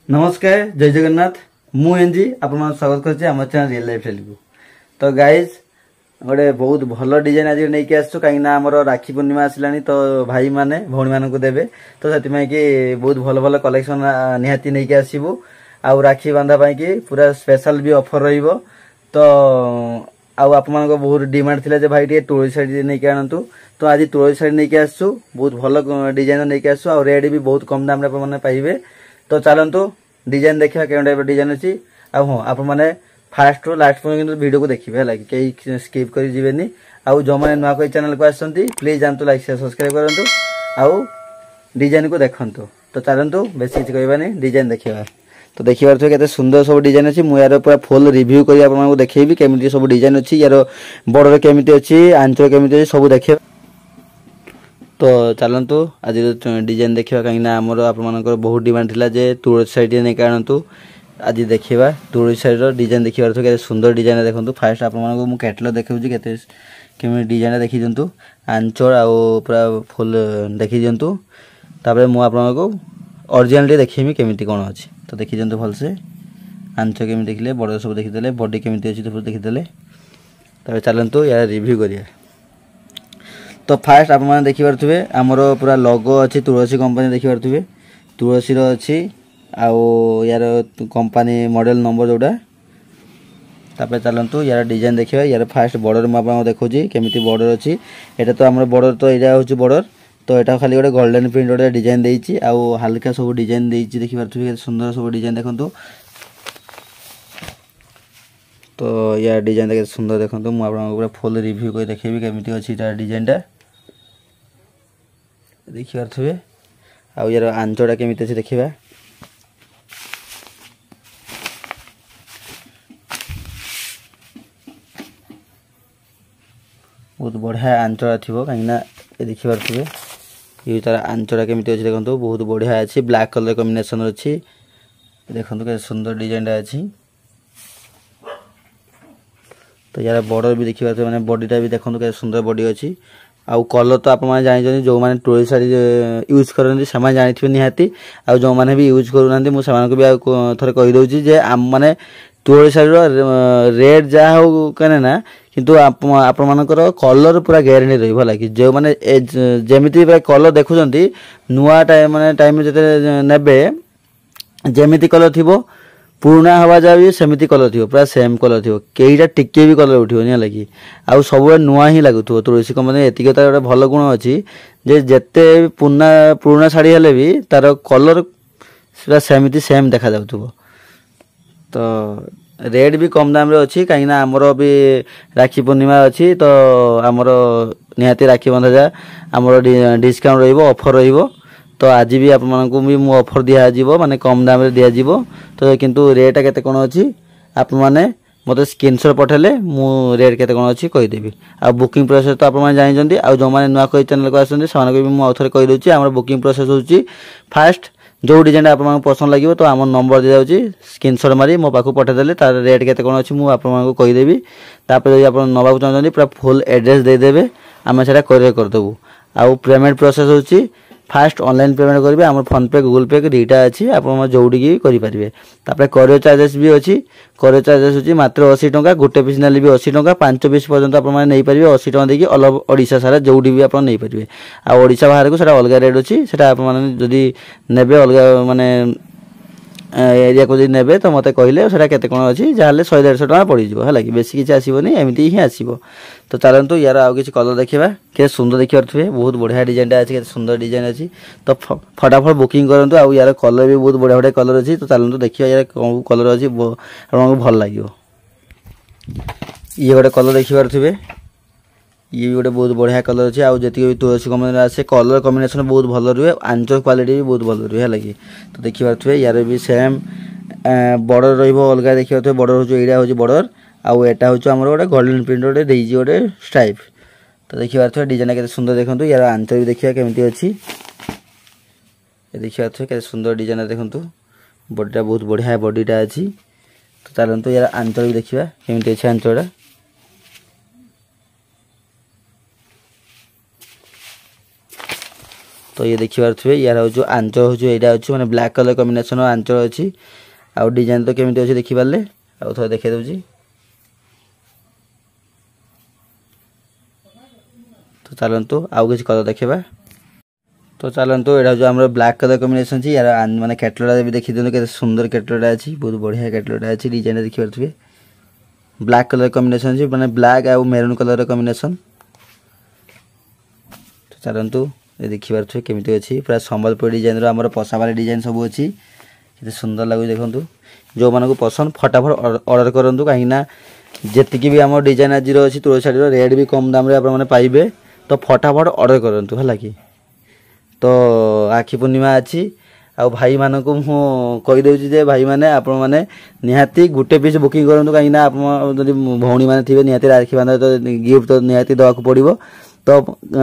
नमस्कार जय जगन्नाथ मु एनजी आपण स्वागत करछि हमर चैनल रियल लाइफ स्टाइल को। तो गाइज गोटे बहुत भल डिजाइन आज नहीं आसछु कहीं ना हमर राखी पूर्णिमा आसिलानी तो भाई माने भौणी मानन को देबे तो सेति में कि बहुत भल भल कलेक्शन निहाती नहीं आसीबु आ राखी बांधा पाई कि पूरा स्पेशल भी ऑफर रहिबो। तो आउ आप मान को बहुत डिमांड थिला जे भाई टे टोरी साइड नहीं आनतु तो आज टोरी साइड नहीं आसछु बहुत भल डिजाइन नहीं आसछु आ रेट भी बहुत कम दाम रे आप माने पाइबे। तो चलतु डिजाइन देखा के टाइप डिजाइन अच्छी आ हाँ आप मैंने फास्ट रू लास्ट पर्यटन वीडियो को देखिए है कई स्किप कर जीवेनी आउ जो मैंने नुआ कोई चैनल को आसती प्लीज जानतु लाइक शेयर सब्सक्राइब करंतु आउ डिजाइन को देखंतु। तो चलतु बेस किसी कहबानी डिजाइन देखा। तो देखिए केते सुंदर सब डिजाइन अच्छी मुझे यार पूरा फुल रिव्यू कर आपको देखी केमी सब डिजाइन अच्छी यार बॉर्डर केमी अच्छी आंचल केमी अच्छी सब देखिए। तो चलतु आज डिजाइन देखा कहीं आमर आप बहुत डिमांड थिला जे तुळसी साइड नहीं आणतु आज देखा तुळसी साइड डिजाइन देखिए के सुंदर डिजाइन देखो। फास्ट आप कैटलॉग देखा केमी डिजाइन देखी दिंतु आंचल आ पूरा फुल देखी दिंतु तापर मुझे ओरिजिनल देखी केमी कौन अच्छी तो देखी दिंतु भलसे आंचल केमी देखिले बॉर्डर सब देखीदे बॉडी केमी अच्छी तो देखीदे तापर चलतु यार रिव्यू करिया। तो फास्ट आप देखी पारे आमर पूरा लोगो अच्छी तुलसी कंपनी देखी पारे तुलसी अच्छी आउ यार कंपनी मॉडल नंबर जोड़ा तापर चलतु यार डिजाइन देखा यार फास्ट बॉर्डर मुझे देखुची केमी बॉर्डर अच्छी एटा तो आम बॉर्डर तो यहाँ हूँ बॉर्डर तो यहाँ खाली गोटे गोल्डन प्रिंट गोटे डिजाइन देती आउ हल्का सब डिजाइन देती देखी पारे सुंदर सब डिजाइन देखो। तो यार डिजाइन देखे सुंदर देखो मुझे पूरा फुल रिव्यू कर देखेबी केमी अच्छी डिजाइनटा देखी पारे आउ यार आंचटा केमी अच्छी देखा। बहुत बढ़िया आंचड़ा थी कहीं देखी पारे ये तार आंचड़ा केमी अच्छी देखो बहुत बढ़िया अच्छी ब्लैक कलर कॉम्बिनेशन अच्छी देखो के सुंदर डिजाइन अच्छी। तो यार बॉर्डर भी देखी पारे मैंने बॉडीटा भी देखो के सुंदर बॉडी अच्छी आउ कलर तो आप जानी जो मैंने टोरी साड़ी यूज करते से जानी निहाती आउ जो मैंने भी यूज करूना मुझे भी थे कहीदे जे आम मैंने टोरी साड़ी रेट जहाँ हो कहे ना किंतु आप मानकर कलर पूरा ग्यारंटी रही लगे जो मैंने जमी पूरा कलर देखुं नुआ टाइम मैंने टाइम जो ने जमी कलर थी पुराना हवा जा भी सेमती कलर थी पूरा सेम कलर थी कईटा टिके भी कलर उठो नहीं लगी आउ सब नुआ ही लगुव तुलसी कंपनी एतिक गोटे भल गुण अच्छी जे जेते पुराना शाड़ी हेले भी तार कलर पूरा सेमती सेम देखा जाउथुबो। तो रेट भी कम दाम रे अच्छी कहीं आमर भी राखी पूर्णिमा अच्छी तो आमर निहाती राखी बंधा जा आमर डिस्काउंट रहिबो ऑफर रहिबो। तो आज भी आप भी मु ऑफर दिज्व माने कम दाम रे दिज्व तो किंतु रेट केते कोन अच्छी आप माने मते स्क्रीनशॉट पठेले मु रेट केते कोन अच्छी कहीदेवी। आ बुकिंग प्रोसेस तो आप जानते आ जो मैंने नुआ कोई चैनल को आसते से भी मुझे कहीदे आम बुकिंग प्रोसेस होची फास्ट जो डिजाइन आप पसंद लगे तो आम नंबर दी जाऊँगी स्क्रीनशॉट मारी मो पाखु पठेदेले तार रेट केते कोन अच्छी मुझे आपको कहीदेवी तापर आप नवाक चाहते पूरा फुल एड्रेस देदेवे आम से कोरियर करदेबू। आउ पेमेंट प्रोसेस होची फास्ट ऑनलाइन पेमेंट करेंगे आम फोन पे गूगल पे दुईटा अच्छी आप जोड़ी करेंगे। तापर कोरियर चार्जेस भी अच्छी कोरियर चार्जेस होची मात्र 80 टंका गोटे पीस नेले भी 80 टंका 5 पीस पर्यंत आप नहीं पारे 80 टंका देकी ऑल ओवर ओडिशा सारा जोड़ी भी आप नहीं पारे आ ओडिशा बाहर को सेटा अलग रेट अच्छी सेटा आप जदि नेबे अलग माने एरिया को जब ने तो मत कहले से केते कौन अच्छी जहाँ 100-150 टका पड़ीज है कि बेसी किसी आसबनी एमती ही आसो। तो चलतु यार आउ कि कलर देखा के सुंदर देखी पारे बहुत बढ़िया डिजाइन अच्छी सुंदर डिजाइन अच्छी। तो फटाफट बुकिंग करूँ आउ यार कलर भी बहुत बढ़िया बढ़िया कलर अच्छी। तो चलतु देखिए यार कौन कलर अच्छी आपको भल लगे ये गोटे कलर देखी पारे ये भी गोटे बहुत बढ़िया कलर अच्छे आउ जी भी तुलसी कंपनी आसे कलर कॉम्बिनेशन बहुत भल रुहे आंचल क्वालिटी भी बहुत भल रुहे लगे। तो देखी पारे यार भी सेम बॉर्डर रलग देखी पारे बॉर्डर हूँ यहाँ हूँ बॉर्डर आउ एटा हूँ आम गोटे गोल्डन प्रिंट गोटे देजी गोटे स्ट्राइप। तो देखी पारे डिजाइन केते सुंदर देखो यार आंचल भी देखिए केमी अच्छी देखी पारे केते सुंदर डिजाइन देखो बॉडीटा बहुत बढ़िया बॉडीटा अच्छी। तो चलतु यार आंचल भी देखा केमी अच्छी आंचलटा तो ये देखिपारे यार हूँ आंचल हूँ यहाँ अच्छे मैंने ब्लैक कलर कॉम्बिनेशन आंचल अच्छी आउ डिजाइन तो केमी अच्छे देखिपारे आउ थे देखा दूसरी। तो चलतु आउ किसी कलर देखा। तो चलतु यहाँ जो आम ब्लैक कलर कॉम्बिनेशन अच्छी यार मैंने कैटलटा भी देखी दिखाते के सुंदर कैटलटा अच्छी बहुत बढ़िया कैटलटा अच्छी डिजाइन देखिपारे ब्लैक कलर कॉम्बिनेशन अच्छी मैंने ब्लैक आउ मेरून कलर कॉम्बिनेशन। तो चलतु ये देखिपारे केमी अच्छी पूरा संबलपुर डिजाइन आम पशावाली डिजाइन सब अच्छी ये सुंदर लगुच देखूँ जो मानक पसंद फटाफट ऑर्डर करूँ कहीं जी भी आम डिजाइन आज अच्छी तुलसी शाढ़ी रेट भी कम दाम आपने पाइबे तो फटाफट ऑर्डर करूँ है कि। तो आखि पूर्णिमा अच्छी आउ भाई मानक कहीदे जे भाई मैंने आपण मैंने निहाती गोटे पीस बुकिंग करूँ कहीं भौणी मैंने थे निहाती राखी बांधा तो गिफ्ट तो निहाती देवाक पड़ो तो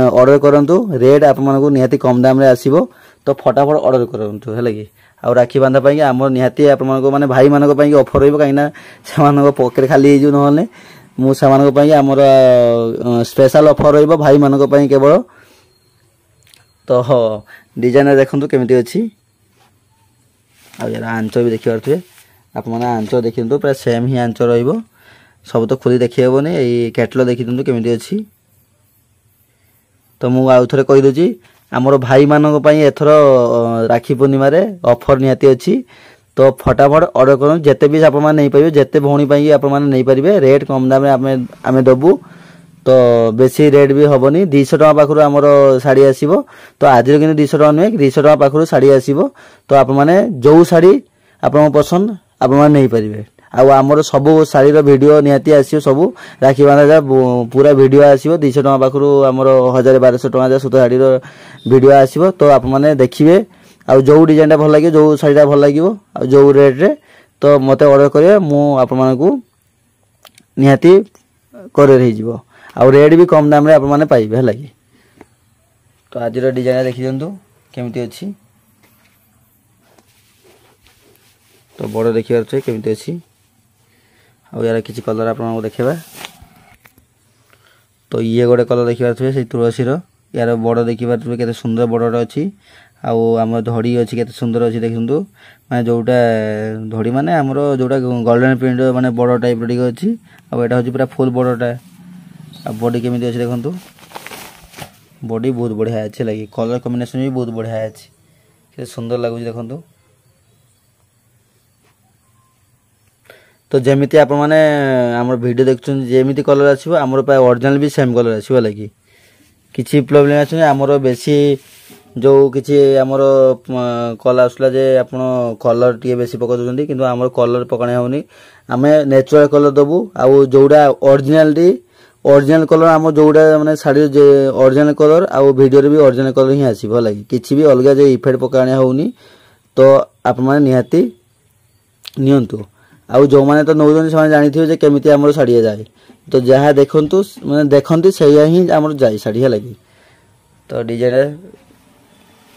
ऑर्डर करूँ रेट आप निहाती कम दाम आसो तो फटाफट ऑर्डर करूँ है कि। आउ राखी बांधा आम निहाती आप मैंने भाई मानक ऑफर रही कहीं पकेट खाली हो ना मुझे आमर स्पेशल ऑफर रही भाई मानक केवल। तो डिजाइन देखो केमी अच्छी आ यार आंचल भी देखिपारे आप आंचल देखी पूरा सेम ही आंचल रही सब तो खोली देखी हेनी ये कैटलग देखी दिखाँ केमी अच्छी। तो मुझे आउ थे कहीदे आमर भाई मानक एथर राखी पूर्णिम ऑफर निहाती अच्छी तो फटाफट ऑर्डर करूँ जिते भी आप नहीं पारे जिते भौणी आपने पारे रेट कम दाम आम दबू तो बेसी रेट भी हेनी 200 टका पाखु आमर शाढ़ी आसो तो आज कि 200 टका नुहे 200 टका पाखु शाढ़ी आसो तो आप जो शाढ़ी आप पसंद आप नहीं पारे आमर सब शाढ़ीर वीडियो निहाती आसो सब राखी बांधा पूरा वीडियो आसो 200 टका पाखु आमर 1000-1200 टका सूत शाढ़ीर वीडियो आसो तो आप देखिए आ जो डिजाइन भल लगे जो शाढ़ीटा भल लगे जो रेट्रे तो मत ऑर्डर करेंगे मुझे निहाती कर आउ रेट भी कम दाम आपने पाइबे है कि। तो आज डिजाइन देखी दिंतु केमी अच्छी तो बड़ देखिए केमी अच्छी आउ यार किसी कलर आप देखा। तो ये गोटे कलर देखिपारे से तुलसीर यार बड़ देखिपारे के सुंदर बड़टा अच्छी आम धड़ी अच्छी के सुंदर अच्छी देखु मैं जोटा धड़ी माने आमर जोटा गोल्डन प्रिंट माने बड़ टाइप अच्छी आउ यहाँ हूँ पूरा फुल बड़टा आ बॉडी केमी अच्छे देखो बॉडी बहुत बढ़िया अच्छे लगे कलर कॉम्बिनेशन भी बहुत बढ़िया अच्छे सुंदर लगुच देखो। तो जमी आप आम वीडियो देखुं जमी कलर आसो आमर प्राय ओरिजिनल भी सेम कलर आसो लगी किसी प्रोब्लेम आस आमर बेसी जो किसी आमर कल आसला जे आप कलर टी बेसी पका दूसरी कि आमर कलर पकाने होनी आम नेचुरल कलर दबू आउ जोड़ा ओरिजिनल कलर आम जोड़ा मैंने शाढ़ी ओरिजिनल कलर आउ वीडियो भी ओरिजिनल कलर ही आसो लगे किसी भी अलग जो इफेक्ट पकाने होनी तो आप निहाती नियंतु आउ जो मैंने तो नौ से जानी केमी आम शाढ़ी जाए तो जहाँ देखु मैंने देखते से ही आम जाए शाढ़ी है लगी। तो डिजाइन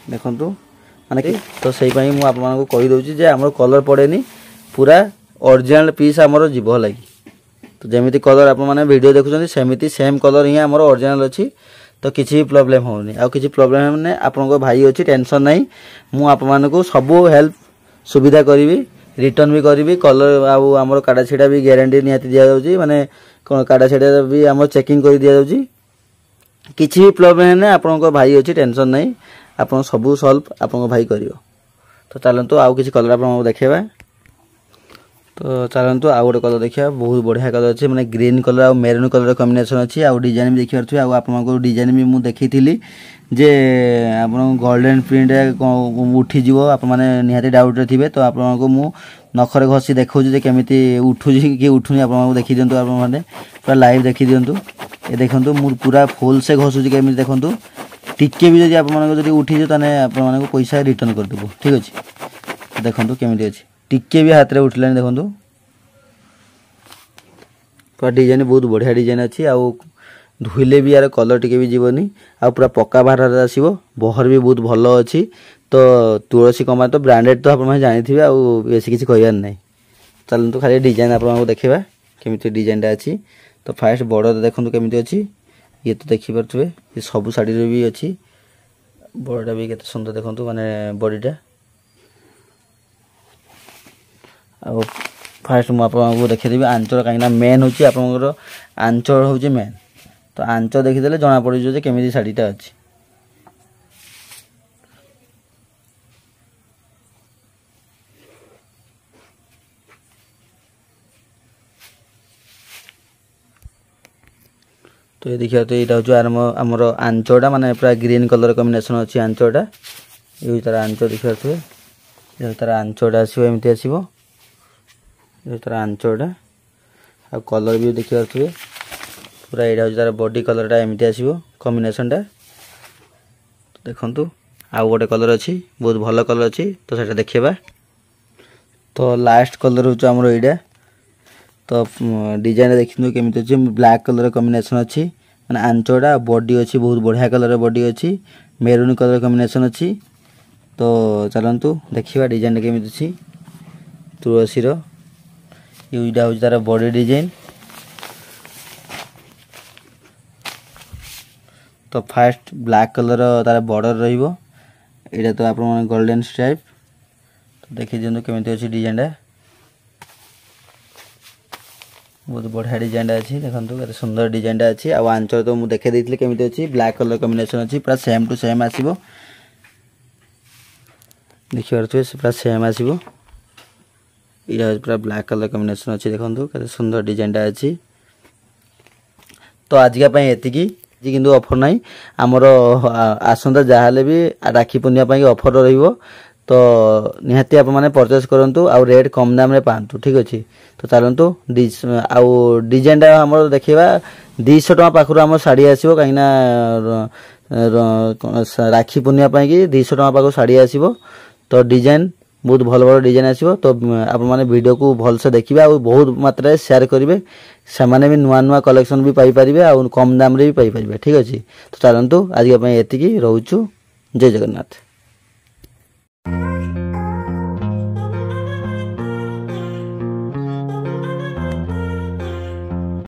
देखु माने तो से मुझे कहीदे आम कलर पड़ेनी पूरा ओरिजिनल पीस आमर जीव लगी। तो जमी कलर आप वीडियो देखुं सेमती सेम कलर ही आमर ओरिजिनल अच्छी तो किसी भी प्रोब्लेम होनी आउ किसी प्रोब्लेम होने आपको भाई अच्छी टेंशन नहीं मुझे सब हेल्प सुविधा करी रिटर्न भी करी कलर आउ आमर काटा छीड़ा भी ग्यारंटी निहाती दि जाऊँगी माने काटा छीड़ा भी आम चेकिंग कर दि जाऊँगी किसी भी प्रोब्लेम है आपको भाई अच्छी टेंशन नहीं आप सब सल्व आप भाई कर। तो चलतु आउ किसी कलर आप देखा। तो चलतु आउ गोटे कलर देखा बहुत बढ़िया कलर अच्छे मैंने ग्रीन कलर आ मेरून कलर कॉम्बिनेशन अच्छी आउ डिजाइन भी देखिए आपको डिजाइन भी मुझे देखी जे आप गोल्डन प्रिंट उठीज आप निहाती डाउट थे तो आपको मु नखरे घसी देखा केमी उठू कि उठूनी आप देखी दिंतु आप पूरा लाइव देखी दिंतु ये देखो मुझे पूरा फुल से घसुची केमी देखो टिके भी जब आप उठीज तो पैसा रिटर्न करदेबू ठीक अच्छे। देखो केमी अच्छे टिके भी हाथ में उठलानी देखो पूरा डिजाइन बहुत बढ़िया डिजाइन अच्छी आउ धोइले भी यार कलर टिके भी जीवनी आ पूरा पक्का बाहर आसो बहर भी बहुत भल अच्छी। तो तुलसी कमार तो ब्रांडेड तो आप जानी आउ बेसी किसी कहबार ना चलते खाली डिजाइन आपको देखा केमी डिजाइनटा अच्छी। तो फास्ट बॉर्डर देखो केमी अच्छी ये तो देखिपे ये सब शाढ़ी भी अच्छी बॉडीटा भी केते सुंदर देखंतु माने बॉडीटा आ फास्ट मु आपको देखिदेबी आंचल कहीं मेन हूँ आपंकर आंचल हूँ मेन तो आंचल देखीदे जना पड़ जे केमी शाढ़ीटा अच्छी तो ये देखिए तो यहाँ हूँ आमर आंचटा माने पूरा ग्रीन कलर कॉम्बिनेशन अच्छी आंचटा ये तार आंच देखिए ये तार आंचटा आसमती आसो ये तार आंचटा आ कलर भी देखिए पूरा यहाँ हूँ तार बॉडी कलरटा एमती आसो कॉम्बिनेशनटा देखु आउ गोटे कलर अच्छी बहुत भल कलर अच्छी तो सेटा देखा तो लास्ट कलर हूँ आमर यहाँ तो डिजाइन देखते केमी अच्छे ब्लैक कलर कॉम्बिनेशन अच्छी मैंने आंचटा बॉडी अच्छी बहुत बढ़िया कलर बॉडी अच्छी मेरून कलर कॉम्बिनेशन अच्छी तो चलतु देखा डिजाइन केमी अच्छी तुलसी यूटा हूँ तार बॉडी डिजाइन तो फास्ट ब्लैक कलर तार बॉर्डर रहिबो एटा तो आप गोल्डन स्ट्राइप तो देखी दिखाँ केमी अच्छी डिजाइनटा बहुत बढ़िया डिजाइन अच्छी देखो केते सुंदर डिजाइन अच्छी आ आंचल तो मुझे देखे देती केमी अच्छी ब्लैक कलर कॉम्बिनेशन अच्छी पूरा सेम टू सेम आसो देखिए पूरा सेम आसो ये पूरा ब्लैक कलर कॉम्बिनेशन अच्छी देखो केते सुंदर डिजाइन अच्छी तो आजिका एतिकी किंतु ऑफर नहीं आमर आसंता जहाँ भी राखी पूर्णिमा ऑफर रहिबो तो निहाती आप मैंने परचेस करूँ आउ रेट कम दाम रे पातु ठीक अच्छे तो चलतु आउ डिजाइनटा आम देखा 200 टका पाखु आम शाढ़ी आसो कहीं राखी पूर्णिमा कि 200 टका पाखु शाढ़ी आसो तो डिजाइन बहुत भल भल डिजाइन आसो तो आप मैंने वीडियो को भलसे देखिए आ बहुत मात्रा शेयर करेंगे से भी नुआ नुआ कलेक्शन भी पाइपर आ कम दाम रे भी पाइपर ठीक अच्छे तो चलतु आज एतिकी रोचु जय जगन्नाथ।